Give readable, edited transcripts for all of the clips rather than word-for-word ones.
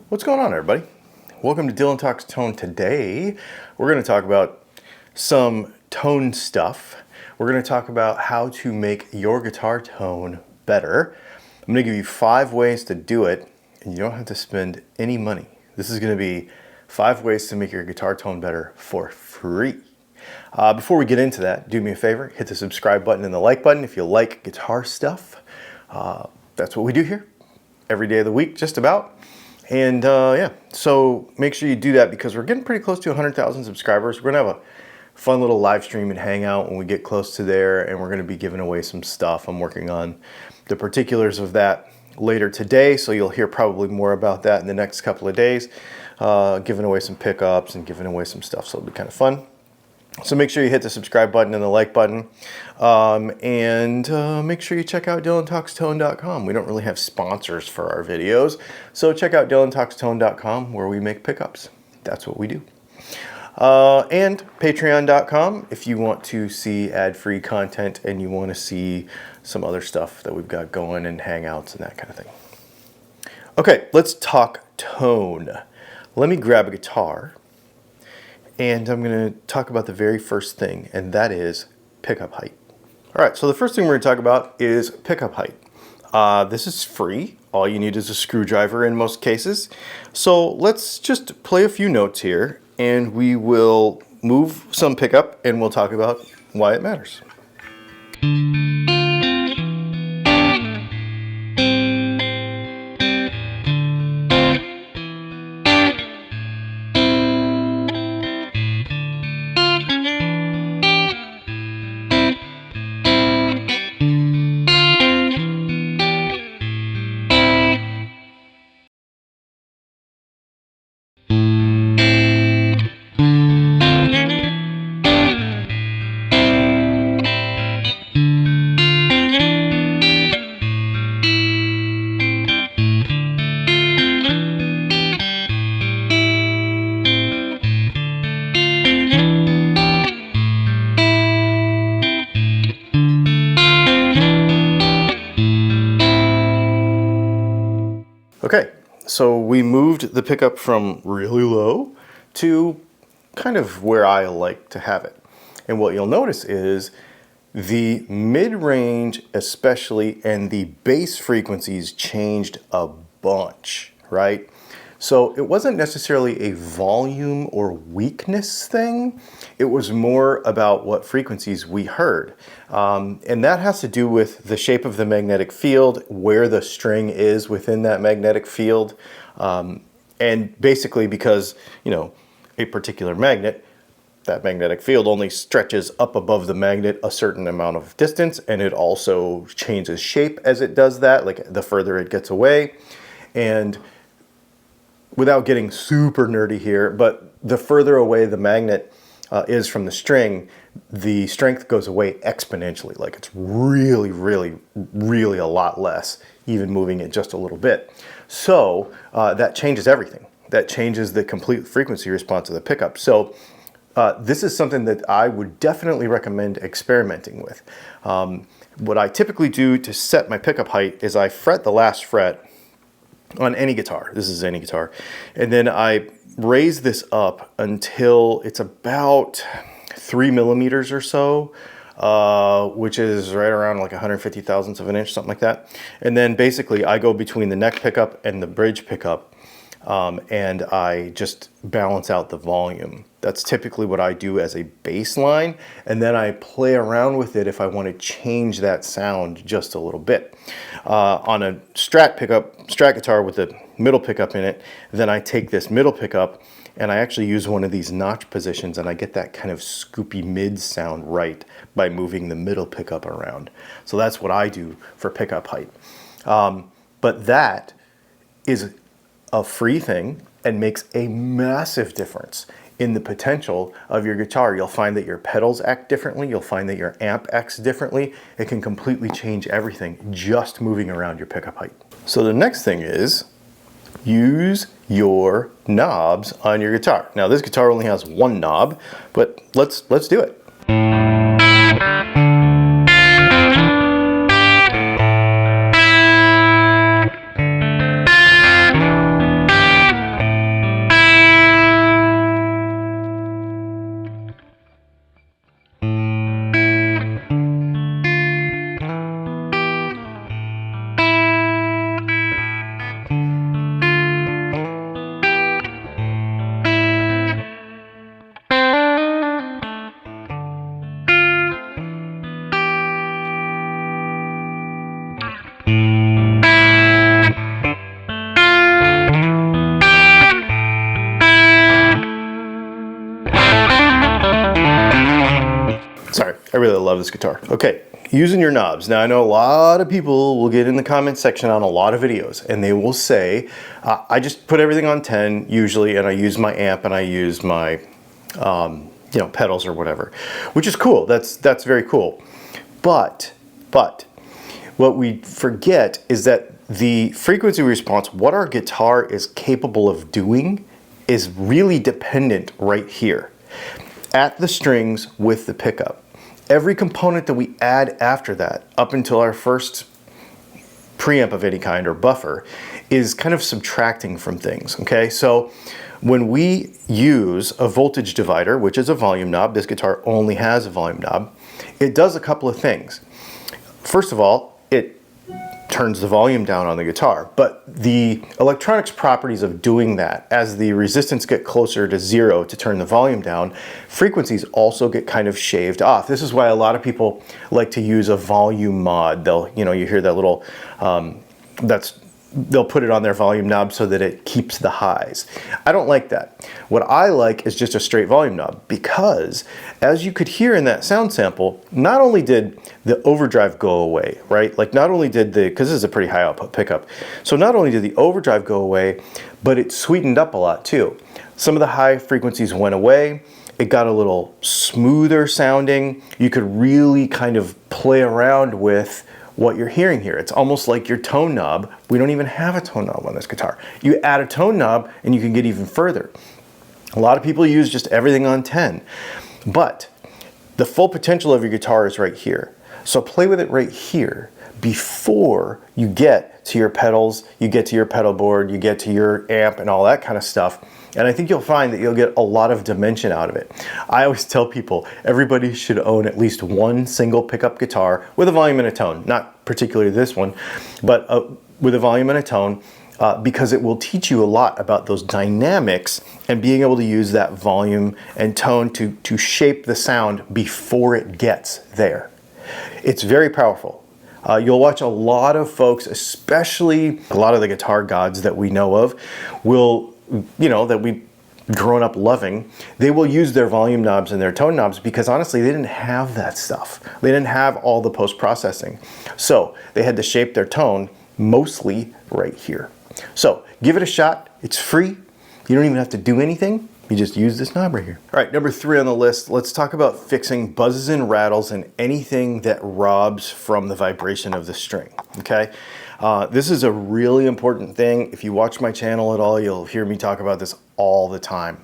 What's going on, everybody? Welcome to Dylan Talks Tone. Today we're going to talk about some tone stuff. We're going to talk about how to make your guitar tone better. I'm going to give you 5 ways to do it, and you don't have to spend any money. This is going to be 5 ways to make your guitar tone better for free. Before we get into that, do me a favor, hit the subscribe button and the like button if you like guitar stuff. That's what we do here every day of the week, just about. And yeah, so make sure you do that because we're getting pretty close to 100,000 subscribers. We're gonna have a fun little live stream and hangout when we get close to there, and we're gonna be giving away some stuff. I'm working on the particulars of that later today, so you'll hear probably more about that in the next couple of days. Giving away some pickups and giving away some stuff, so it'll be kind of fun. So make sure you hit the subscribe button and the like button, and make sure you check out DylanTalksTone.com. We don't really have sponsors for our videos, so check out DylanTalksTone.com where we make pickups. That's what we do. And Patreon.com if you want to see ad-free content and you want to see some other stuff that we've got going and hangouts and that kind of thing. Okay, let's talk tone. Let me grab a guitar. And I'm going to talk about the very first thing, and that is pickup height. All right, so the first thing we're going to talk about is pickup height. This is free. All you need is a screwdriver in most cases. So let's just play a few notes here, and we will move some pickup, and we'll talk about why it matters. Okay, so we moved the pickup from really low to kind of where I like to have it. And what you'll notice is the mid-range especially and the bass frequencies changed a bunch, right? So it wasn't necessarily a volume or weakness thing. It was more about what frequencies we heard. And that has to do with the shape of the magnetic field, where the string is within that magnetic field. And basically because, you know, a particular magnet, that magnetic field only stretches up above the magnet a certain amount of distance, and it also changes shape as it does that, like the further it gets away. And without getting super nerdy here, but the further away the magnet is from the string, the strength goes away exponentially. Like it's really, really, really a lot less, even moving it just a little bit. So that changes everything. That changes the complete frequency response of the pickup. So this is something that I would definitely recommend experimenting with. What I typically do to set my pickup height is I fret the last fret on any guitar. This is any guitar. And then I raise this up until it's about 3 millimeters or so, which is right around like 150 thousandths of an inch, something like that. And then basically I go between the neck pickup and the bridge pickup, and I just balance out the volume. That's typically what I do as a bass line, and then I play around with it if I want to change that sound just a little bit. On a Strat guitar with a middle pickup in it, then I take this middle pickup and I actually use one of these notch positions, and I get that kind of scoopy mid sound right by moving the middle pickup around. So that's what I do for pickup height. But that is a free thing and makes a massive difference in the potential of your guitar. You'll find that your pedals act differently. You'll find that your amp acts differently. It can completely change everything just moving around your pickup height. So the next thing is use your knobs on your guitar. Now this guitar only has one knob, but let's do it. I really love this guitar. Okay, using your knobs. Now I know a lot of people will get in the comment section on a lot of videos and they will say, I just put everything on 10 usually, and I use my amp and I use my you know, pedals or whatever, which is cool. That's very cool. But what we forget is that the frequency response, what our guitar is capable of doing, is really dependent right here at the strings with the pickup. Every component that we add after that, up until our first preamp of any kind or buffer, is kind of subtracting from things, okay? So when we use a voltage divider, which is a volume knob, this guitar only has a volume knob, it does a couple of things. First of all, it turns the volume down on the guitar, but the electronics properties of doing that, as the resistance get closer to 0 to turn the volume down, frequencies also get kind of shaved off. This is why a lot of people like to use a volume mod. They'll, you know, you hear that little, they'll put it on their volume knob so that it keeps the highs. I don't like that. What I like is just a straight volume knob, because as you could hear in that sound sample, not only did the overdrive go away, right? Like not only did because this is a pretty high output pickup, so not only did the overdrive go away, but it sweetened up a lot too. Some of the high frequencies went away. It got a little smoother sounding. You could really kind of play around with what you're hearing here. It's almost like your tone knob. We don't even have a tone knob on this guitar. You add a tone knob and you can get even further. A lot of people use just everything on 10, but the full potential of your guitar is right here. So play with it right here before you get to your pedals, you get to your pedal board, you get to your amp and all that kind of stuff. And I think you'll find that you'll get a lot of dimension out of it. I always tell people everybody should own at least one single pickup guitar with a volume and a tone. Not particularly this one, but with a volume and a tone, because it will teach you a lot about those dynamics and being able to use that volume and tone to shape the sound before it gets there. It's very powerful. You'll watch a lot of folks, especially a lot of the guitar gods that we know of, will, you know, that we've grown up loving, they will use their volume knobs and their tone knobs because honestly, they didn't have that stuff. They didn't have all the post-processing. So they had to shape their tone mostly right here. So give it a shot. It's free. You don't even have to do anything. You just use this knob right here. All right, number 3 on the list, let's talk about fixing buzzes and rattles and anything that robs from the vibration of the string, okay? This is a really important thing. If you watch my channel at all, you'll hear me talk about this all the time.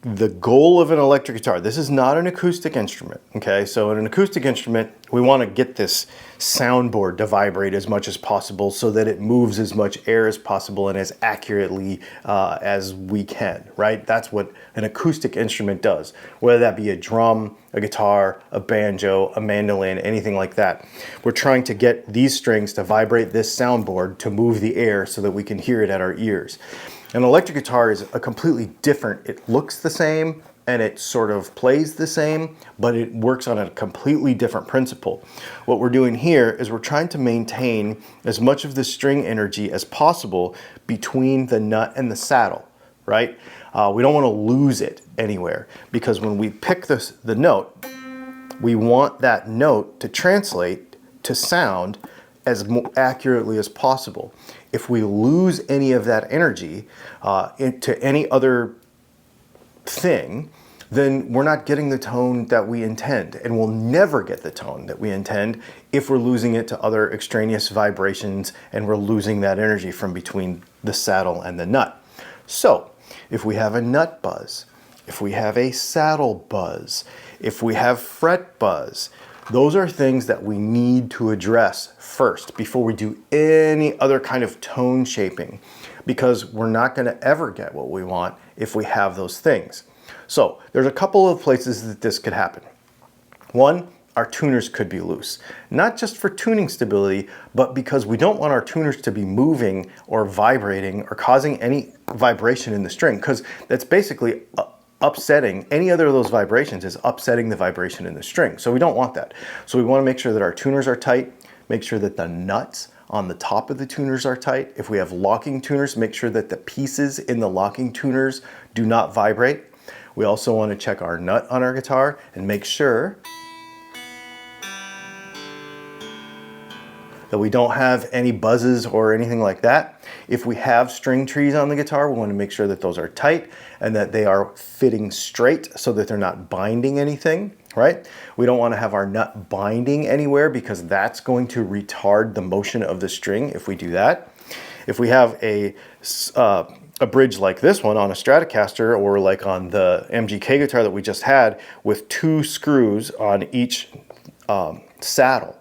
The goal of an electric guitar, this is not an acoustic instrument, okay? So in an acoustic instrument, we want to get this soundboard to vibrate as much as possible so that it moves as much air as possible and as accurately as we can, right? That's what an acoustic instrument does, whether that be a drum, a guitar, a banjo, a mandolin, anything like that. We're trying to get these strings to vibrate this soundboard to move the air so that we can hear it at our ears. An electric guitar is a completely different, it looks the same and it sort of plays the same, but it works on a completely different principle. What we're doing here is we're trying to maintain as much of the string energy as possible between the nut and the saddle, right? We don't want to lose it anywhere, because when we pick the note, we want that note to translate to sound as accurately as possible. If we lose any of that energy into any other thing, then we're not getting the tone that we intend, and we'll never get the tone that we intend if we're losing it to other extraneous vibrations and we're losing that energy from between the saddle and the nut. So if we have a nut buzz, if we have a saddle buzz, if we have fret buzz, those are things that we need to address first before we do any other kind of tone shaping, because we're not going to ever get what we want if we have those things. So there's a couple of places that this could happen. One, our tuners could be loose, not just for tuning stability, but because we don't want our tuners to be moving or vibrating or causing any vibration in the string, because that's basically upsetting. Any other of those vibrations is upsetting the vibration in the string. So we don't want that. So we want to make sure that our tuners are tight, make sure that the nuts on the top of the tuners are tight. If we have locking tuners, make sure that the pieces in the locking tuners do not vibrate. We also want to check our nut on our guitar and make sure that we don't have any buzzes or anything like that. If we have string trees on the guitar, we want to make sure that those are tight and that they are fitting straight so that they're not binding anything, right? We don't want to have our nut binding anywhere because that's going to retard the motion of the string if we do that. If we have a bridge like this one on a Stratocaster, or like on the MGK guitar that we just had with 2 screws on each saddle,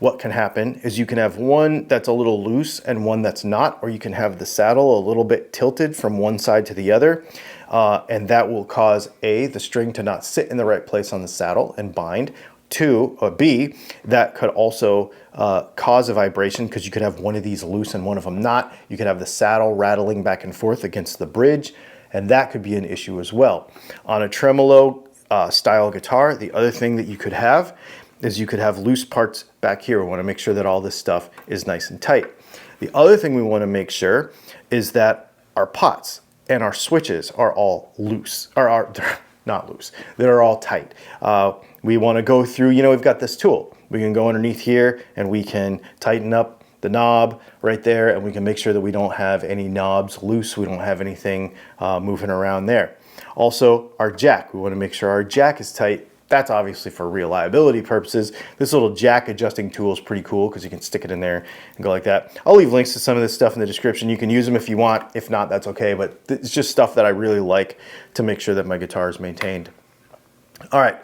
what can happen is you can have one that's a little loose and one that's not, or you can have the saddle a little bit tilted from one side to the other, and that will cause A, the string to not sit in the right place on the saddle and bind. 2, or B, that could also cause a vibration because you could have one of these loose and one of them not. You could have the saddle rattling back and forth against the bridge, and that could be an issue as well. On a tremolo style guitar, the other thing that you could have is you could have loose parts back here. We want to make sure that all this stuff is nice and tight. The other thing we want to make sure is that our pots and our switches are all loose, or are not loose, they're all tight. We want to go through, you know, we've got this tool. We can go underneath here and we can tighten up the knob right there, and we can make sure that we don't have any knobs loose. We don't have anything moving around there. Also, our jack, we want to make sure our jack is tight. That's obviously for reliability purposes. This little jack adjusting tool is pretty cool because you can stick it in there and go like that. I'll leave links to some of this stuff in the description. You can use them if you want. If not, that's okay. But it's just stuff that I really like to make sure that my guitar is maintained. All right,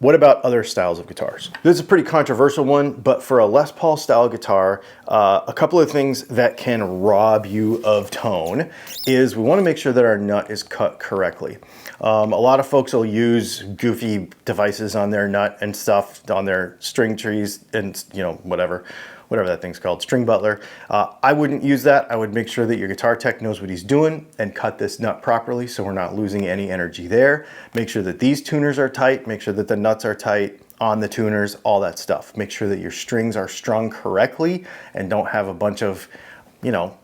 what about other styles of guitars? This is a pretty controversial one, but for a Les Paul style guitar, a couple of things that can rob you of tone is we want to make sure that our nut is cut correctly. A lot of folks will use goofy devices on their nut and stuff, on their string trees and, you know, whatever that thing's called, string butler. I wouldn't use that. I would make sure that your guitar tech knows what he's doing and cut this nut properly so we're not losing any energy there. Make sure that these tuners are tight. Make sure that the nuts are tight on the tuners, all that stuff. Make sure that your strings are strung correctly and don't have a bunch of, you know,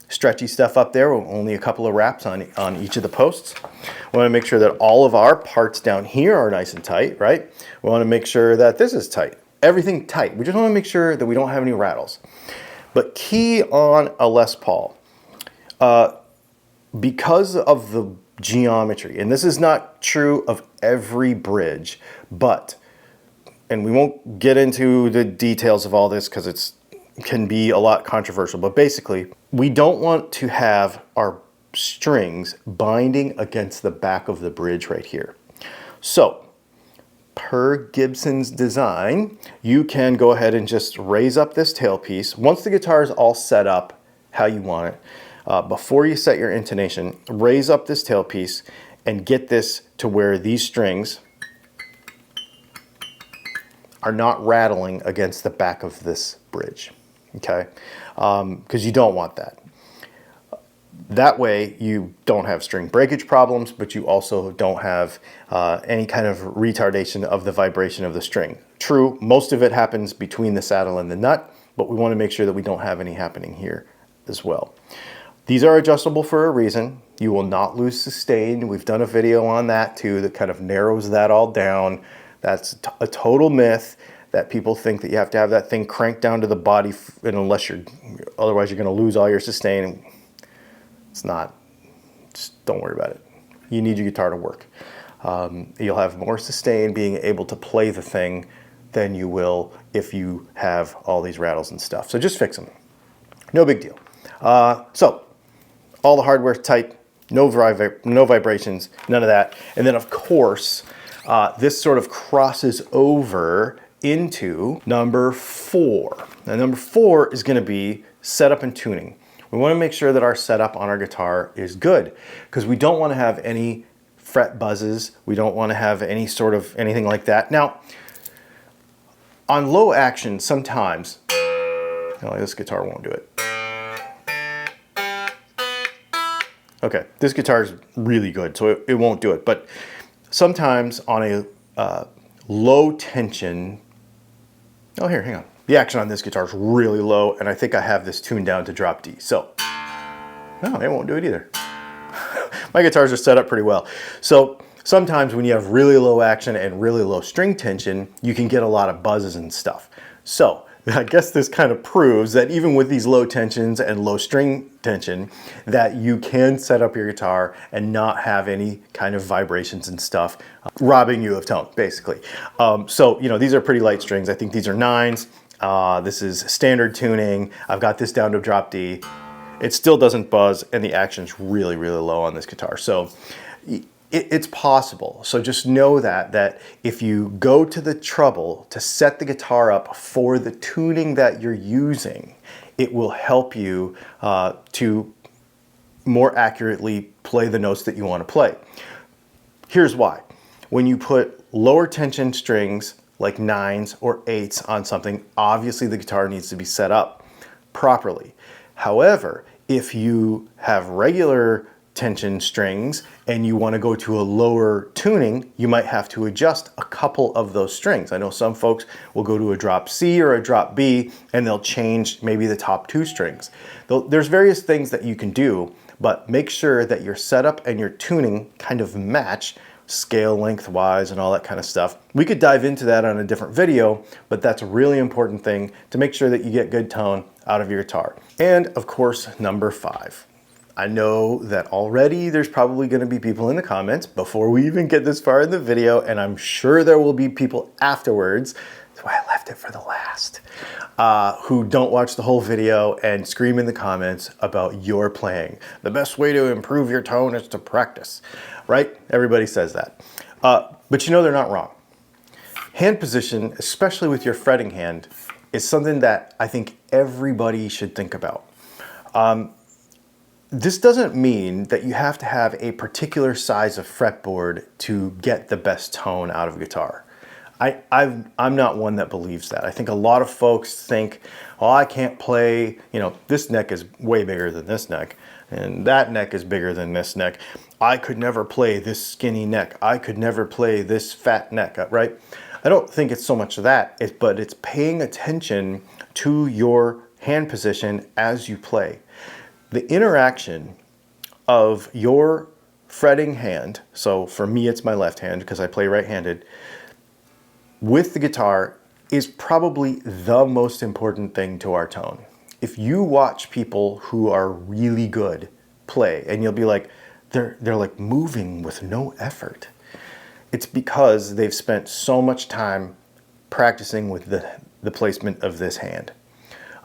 stretchy stuff up there, only a couple of wraps on each of the posts. We want to make sure that all of our parts down here are nice and tight, right? We want to make sure that this is tight. Everything tight. We just want to make sure that we don't have any rattles. But key on a Les Paul, because of the geometry, and this is not true of every bridge, but, and we won't get into the details of all this because it can be a lot controversial, but basically, we don't want to have our strings binding against the back of the bridge right here. So, per Gibson's design, you can go ahead and just raise up this tailpiece. Once the guitar is all set up how you want it, before you set your intonation, raise up this tailpiece and get this to where these strings are not rattling against the back of this bridge, okay? Because you don't want that. That way you don't have string breakage problems, but you also don't have any kind of retardation of the vibration of the string. True, most of it happens between the saddle and the nut, but we want to make sure that we don't have any happening here as well. These are adjustable for a reason. You will not lose sustain. We've done a video on that too that kind of narrows that all down. That's a total myth that people think that you have to have that thing cranked down to the body, and otherwise you're going to lose all your sustain. It's not. Just don't worry about it. You need your guitar to work. You'll have more sustain being able to play the thing than you will if you have all these rattles and stuff. So just fix them. No big deal. So all the hardware's tight, no vibrations, none of that. And then of course, this sort of crosses over into number 4. Now number 4 is going to be setup and tuning. We want to make sure that our setup on our guitar is good because we don't want to have any fret buzzes. We don't want to have any sort of anything like that. Now, on low action, sometimes, this guitar won't do it. Okay, this guitar is really good, so it won't do it. But sometimes on a low tension, oh here, hang on. The action on this guitar is really low, and I think I have this tuned down to drop D. So, no, it won't do it either. My guitars are set up pretty well. So sometimes when you have really low action and really low string tension, you can get a lot of buzzes and stuff. So I guess this kind of proves that even with these low tensions and low string tension, that you can set up your guitar and not have any kind of vibrations and stuff robbing you of tone, basically. So, you know, these are pretty light strings. I think these are 9s. This is standard tuning. I've got this down to drop D. It still doesn't buzz, and the action's really, really low on this guitar. So it's possible. So just know that if you go to the trouble to set the guitar up for the tuning that you're using, it will help you to more accurately play the notes that you want to play. Here's why. When you put lower tension strings like 9s or 8s on something, obviously the guitar needs to be set up properly. However, if you have regular tension strings and you want to go to a lower tuning, you might have to adjust a couple of those strings. I know some folks will go to a drop C or a drop B and they'll change maybe the top 2 strings. There's various things that you can do, but make sure that your setup and your tuning kind of match scale length wise and all that kind of stuff. We could dive into that on a different video, but that's a really important thing to make sure that you get good tone out of your guitar. And of course, number 5. I know that already there's probably going to be people in the comments before we even get this far in the video, and I'm sure there will be people afterwards, that's why I left it for the last, who don't watch the whole video and scream in the comments about your playing. The best way to improve your tone is to practice, right? Everybody says that. But you know they're not wrong. Hand position, especially with your fretting hand, is something that I think everybody should think about. This doesn't mean that you have to have a particular size of fretboard to get the best tone out of a guitar. I'm not one that believes that. I think a lot of folks think, oh, I can't play, you know, this neck is way bigger than this neck, and that neck is bigger than this neck. I could never play this skinny neck. I could never play this fat neck, right? I don't think it's so much of that, but it's paying attention to your hand position as you play. The interaction of your fretting hand, so for me it's my left hand because I play right-handed, with the guitar is probably the most important thing to our tone. If you watch people who are really good play and you'll be like, they're like moving with no effort, it's because they've spent so much time practicing with the placement of this hand.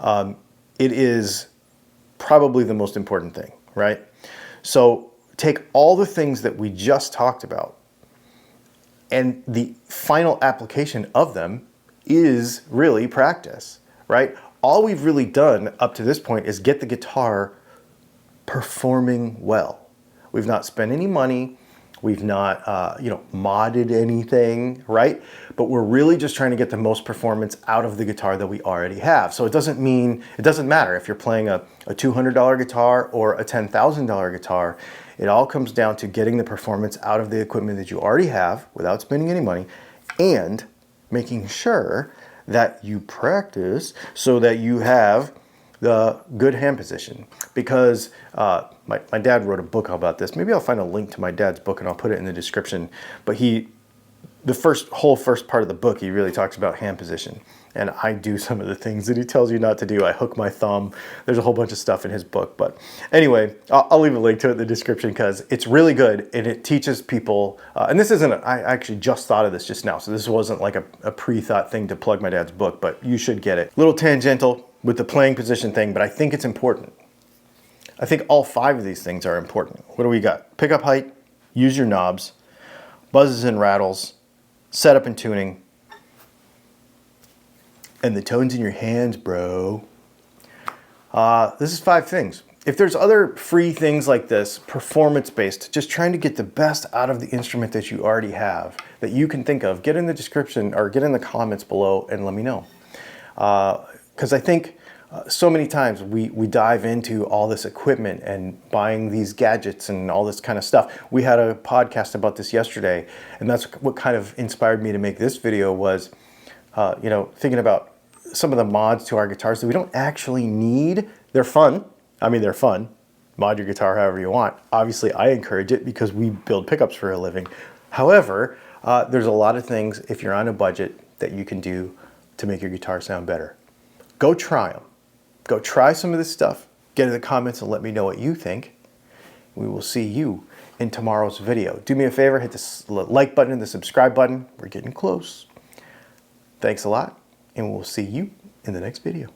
It is probably the most important thing, right? So take all the things that we just talked about, and the final application of them is really practice, right? All we've really done up to this point is get the guitar performing well. We've not spent any money. We've not, modded anything, right? But we're really just trying to get the most performance out of the guitar that we already have. So it doesn't matter if you're playing a $200 guitar or a $10,000 guitar. It all comes down to getting the performance out of the equipment that you already have without spending any money and making sure that you practice so that you have the good hand position. Because my dad wrote a book about this. Maybe I'll find a link to my dad's book and I'll put it in the description. But the first part of the book, he really talks about hand position. And I do some of the things that he tells you not to do. I hook my thumb. There's a whole bunch of stuff in his book. But anyway, I'll leave a link to it in the description because it's really good and it teaches people. And this isn't, I actually just thought of this just now. So this wasn't like a pre-thought thing to plug my dad's book, but you should get it. A little tangential with the playing position thing, but I think it's important. I think all 5 of these things are important. What do we got? Pickup height, use your knobs, buzzes and rattles, setup and tuning, and the tones in your hands, bro. This is 5 things. If there's other free things like this, performance-based, just trying to get the best out of the instrument that you already have, that you can think of, get in the description or get in the comments below and let me know. Because I think so many times we dive into all this equipment and buying these gadgets and all this kind of stuff. We had a podcast about this yesterday, and that's what kind of inspired me to make this video was, thinking about some of the mods to our guitars that we don't actually need. They're fun. I mean, they're fun. Mod your guitar however you want. Obviously, I encourage it because we build pickups for a living. However, there's a lot of things, if you're on a budget, that you can do to make your guitar sound better. Go try them. Go try some of this stuff. Get in the comments and let me know what you think. We will see you in tomorrow's video. Do me a favor, hit the like button and the subscribe button. We're getting close. Thanks a lot, and we'll see you in the next video.